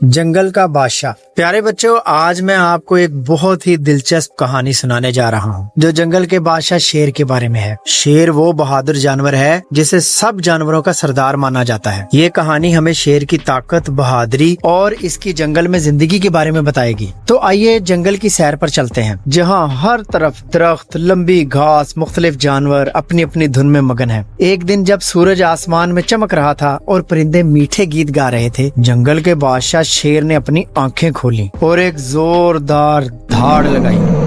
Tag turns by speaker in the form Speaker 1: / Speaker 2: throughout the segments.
Speaker 1: जंगल का बादशाह। प्यारे बच्चों, आज मैं आपको एक बहुत ही दिलचस्प कहानी सुनाने जा रहा हूँ जो जंगल के बादशाह शेर के बारे में है। शेर वो बहादुर जानवर है जिसे सब जानवरों का सरदार माना जाता है। ये कहानी हमें शेर की ताकत, बहादुरी और इसकी जंगल में जिंदगी के बारे में बताएगी। तो आइए जंगल की सैर पर चलते हैं, जहाँ हर तरफ दरख्त, लंबी घास, मुख्तलिफ जानवर अपनी अपनी धुन में मगन है। एक दिन जब सूरज आसमान में चमक रहा था और परिंदे मीठे गीत गा रहे थे, जंगल के बादशाह शेर ने अपनी आंखें खोली और एक जोरदार धाड़ लगाई।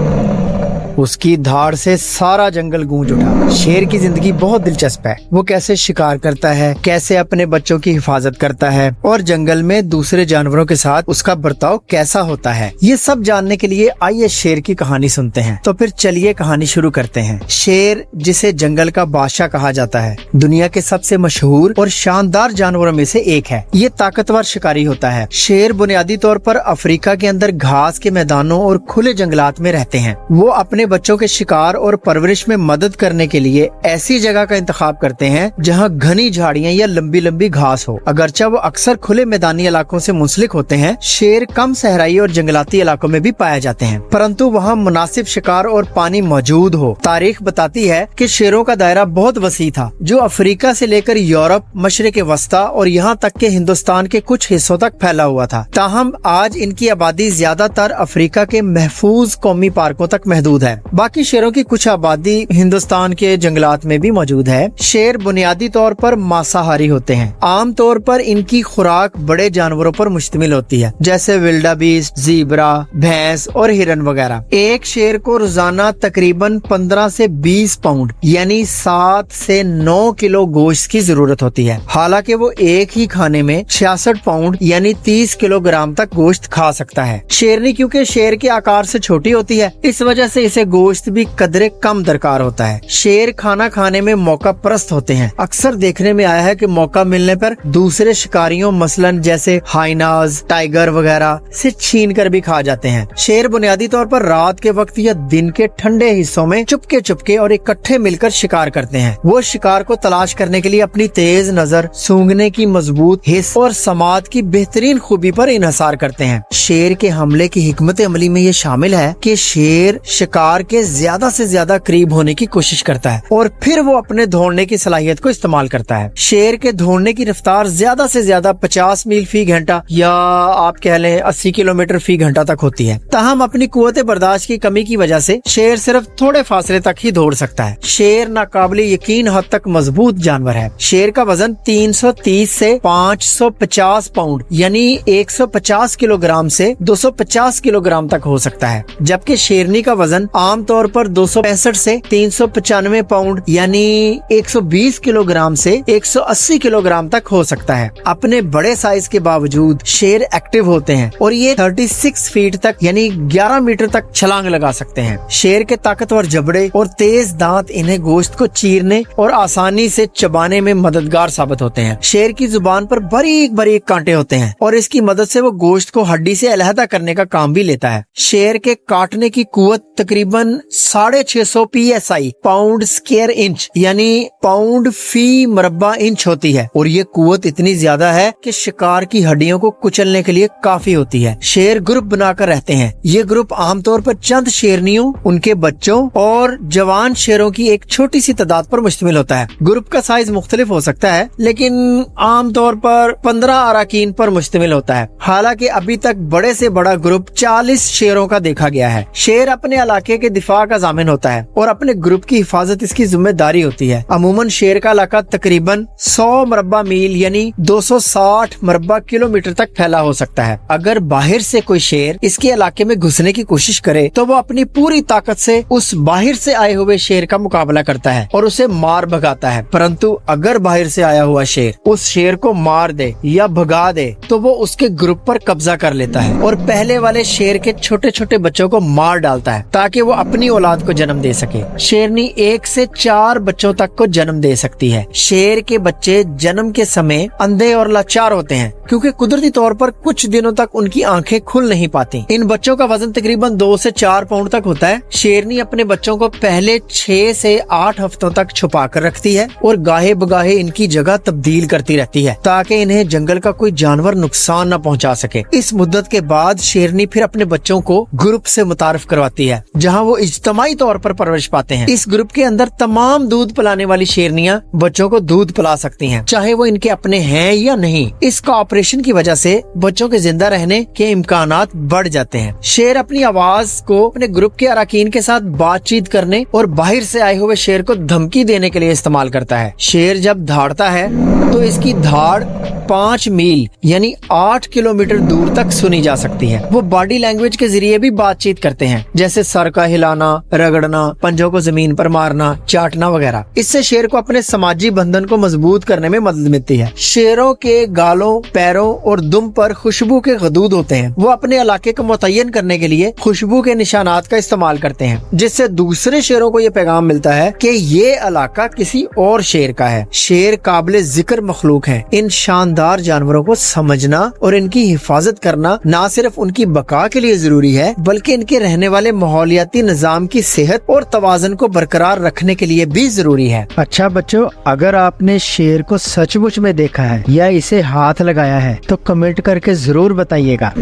Speaker 1: उसकी धाड़ से सारा जंगल गूंज उठा। शेर की जिंदगी बहुत दिलचस्प है। वो कैसे शिकार करता है, कैसे अपने बच्चों की हिफाजत करता है और जंगल में दूसरे जानवरों के साथ उसका बर्ताव कैसा होता है, ये सब जानने के लिए आइए शेर की कहानी सुनते हैं। तो फिर चलिए कहानी शुरू करते हैं। शेर, जिसे जंगल का बादशाह कहा जाता है, दुनिया के सबसे मशहूर और शानदार जानवरों में से एक है। ये ताकतवर शिकारी होता है। शेर बुनियादी तौर पर अफ्रीका के अंदर घास के मैदानों और खुले जंगलात में रहते हैं। वो अपने बच्चों के शिकार और परवरिश में मदद करने के लिए ऐसी जगह का इंतखाब करते हैं जहां घनी झाड़ियां या लंबी लंबी घास हो। अगरचे वो अक्सर खुले मैदानी इलाकों से मुंसलिक होते हैं, शेर कम सहराई और जंगलाती इलाकों में भी पाए जाते हैं, परंतु वहां मुनासिब शिकार और पानी मौजूद हो। तारीख बताती है कि शेरों का दायरा बहुत वसी था, जो अफ्रीका से लेकर यूरोप, मशरिक वस्ता और यहाँ तक के हिंदुस्तान के कुछ हिस्सों तक फैला हुआ था। ताहम आज इनकी आबादी ज्यादातर अफ्रीका के महफूज कौमी पार्कों तक महदूद है। बाकी शेरों की कुछ आबादी हिंदुस्तान के जंगलात में भी मौजूद है। शेर बुनियादी तौर पर मांसाहारी होते हैं। आम तौर पर इनकी खुराक बड़े जानवरों पर मुश्तमिल होती है, जैसे विल्डाबीस्ट, ज़ीब्रा, भैंस और हिरन वगैरह। एक शेर को रोजाना तकरीबन 15 से 20 पाउंड यानी 7 से 9 किलो गोश्त की जरूरत होती है। हालांकि वो एक ही खाने में 66 पाउंड यानी 30 किलोग्राम तक गोश्त खा सकता है। शेरनी क्योंकि शेर के आकार से छोटी होती है, इस वजह से इसे गोश्त भी कदरे कम दरकार होता है। शेर खाना खाने में मौका परस्त होते हैं। अक्सर देखने में आया है कि मौका मिलने पर दूसरे शिकारियों मसलन जैसे हाइनाज, टाइगर वगैरह से छीन कर भी खा जाते हैं। शेर बुनियादी तौर पर रात के वक्त या दिन के ठंडे हिस्सों में चुपके चुपके और इकट्ठे मिलकर शिकार करते हैं। वो शिकार को तलाश करने के लिए अपनी तेज नजर, सूंघने की मजबूत हिस्स और समात की बेहतरीन खूबी पर इन्हसार करते हैं। शेर के हमले की हिकमत अमली में ये शामिल है कि शेर शिकार के ज्यादा से ज्यादा करीब होने की कोशिश करता है और फिर वो अपने दौड़ने की सलाहियत को इस्तेमाल करता है। शेर के दौड़ने की रफ्तार ज्यादा से ज्यादा 50 मील फी घंटा या आप कह लें 80 किलोमीटर फी घंटा तक होती है। ताहम अपनी कुव्वत बर्दाश्त की कमी की वजह से शेर सिर्फ थोड़े फासले तक ही दौड़ सकता है। शेर नाकाबिले यकीन हद तक मजबूत जानवर है। शेर का वजन 330 से 550 पाउंड यानी 150 किलोग्राम से 250 किलोग्राम तक हो सकता है, जबकि शेरनी का वजन आम तौर पर 265 से 395 पाउंड यानी 120 किलोग्राम से 180 किलोग्राम तक हो सकता है। अपने बड़े साइज के बावजूद शेर एक्टिव होते हैं और ये 36 फीट तक यानी 11 मीटर तक छलांग लगा सकते हैं। शेर के ताकतवर जबड़े और तेज दांत इन्हें गोश्त को चीरने और आसानी से चबाने में मददगार साबित होते हैं। शेर की जुबान पर बारीक बारीक कांटे होते हैं और इसकी मदद से वो गोश्त को हड्डी से अलहदा करने का काम भी लेता है। शेर के काटने की कुव्वत तकरीबन 650 PSI पाउंड स्क्वायर इंच यानी पाउंड फी मरबा इंच होती है और ये कुव्वत इतनी ज्यादा है कि शिकार की हड्डियों को कुचलने के लिए काफी होती है। शेर ग्रुप बनाकर रहते हैं। ये ग्रुप आमतौर पर चंद शेरनियों, उनके बच्चों और जवान शेरों की एक छोटी सी तादाद पर मुश्तमिल होता है। ग्रुप का साइज मुख्तलिफ हो सकता है, लेकिन आमतौर पर 15 अराकीन पर मुश्तमिल होता है। हालांकि अभी तक बड़े से बड़ा ग्रुप 40 शेरों का देखा गया है। शेर अपने इलाके के दिफा का जामिन होता है और अपने ग्रुप की हिफाजत इसकी जिम्मेदारी होती है। अमूमन शेर का इलाका तकरीबन 100 मरबा मील यानी 260 मरबा किलोमीटर तक फैला हो सकता है। अगर बाहर से कोई शेर इसके इलाके में घुसने की कोशिश करे तो वो अपनी पूरी ताकत से उस बाहर से आए हुए शेर का मुकाबला करता है और उसे मार भगाता है। परंतु अगर बाहर से आया हुआ शेर उस शेर को मार दे या भगा दे तो वो उसके ग्रुप पर कब्जा कर लेता है और पहले वाले शेर के छोटे छोटे बच्चों को मार डालता है ताकि वो अपनी औलाद को जन्म दे सके। शेरनी 1 से 4 बच्चों तक को जन्म दे सकती है। शेर के बच्चे जन्म के समय अंधे और लाचार होते हैं क्योंकि कुदरती तौर पर कुछ दिनों तक उनकी आंखें खुल नहीं पाती। इन बच्चों का वजन तकरीबन 2 से 4 पाउंड तक होता है। शेरनी अपने बच्चों को पहले 6 से 8 हफ्तों तक छुपा कर रखती है और गाहे बगाहे इनकी जगह तब्दील करती रहती है ताकि इन्हें जंगल का कोई जानवर नुकसान न पहुंचा सके। इस मुद्दत के बाद शेरनी फिर अपने बच्चों को ग्रुप से मुतारिफ करवाती है जहां वो इज्तमाई तौर पर परवरिश पाते हैं। इस ग्रुप के अंदर तमाम दूध पिलाने वाली शेरनियां बच्चों को दूध पिला सकती हैं, चाहे वो इनके अपने हैं या नहीं। इस कोऑपरेशन की वजह से बच्चों के जिंदा रहने के इम्कानात बढ़ जाते हैं। शेर अपनी आवाज को अपने ग्रुप के अराकीन के साथ बातचीत करने और बाहर से आए हुए शेर को धमकी देने के लिए इस्तेमाल करता है। शेर जब धाड़ता है तो इसकी धाड़ 5 मील यानी 8 किलोमीटर दूर तक सुनी जा सकती है। वो बॉडी लैंग्वेज के जरिए भी बातचीत करते हैं, जैसे सर का हिलाना, रगड़ना, पंजों को जमीन पर मारना, चाटना वगैरह। इससे शेर को अपने समाजी बंधन को मजबूत करने में मदद मिलती है। शेरों के गालों, पैरों और दुम पर खुशबू के गदूद होते हैं। वो अपने इलाके को मुतय्यन करने के लिए खुशबू के निशानात का इस्तेमाल करते हैं, जिससे दूसरे शेरों को ये पैगाम मिलता है कि ये इलाका किसी और शेर का है। शेर काबिल जिक्र मखलूक है। इन शानदार जानवरों को समझना और इनकी हिफाजत करना न सिर्फ उनकी बका के लिए जरूरी है बल्कि इनके रहने वाले माहौलियाती निजाम की सेहत और तवाज़ुन को बरकरार रखने के लिए भी जरूरी है।
Speaker 2: अच्छा बच्चों, अगर आपने शेर को सचमुच में देखा है या इसे हाथ लगाया है तो कमेंट करके जरूर बताइएगा।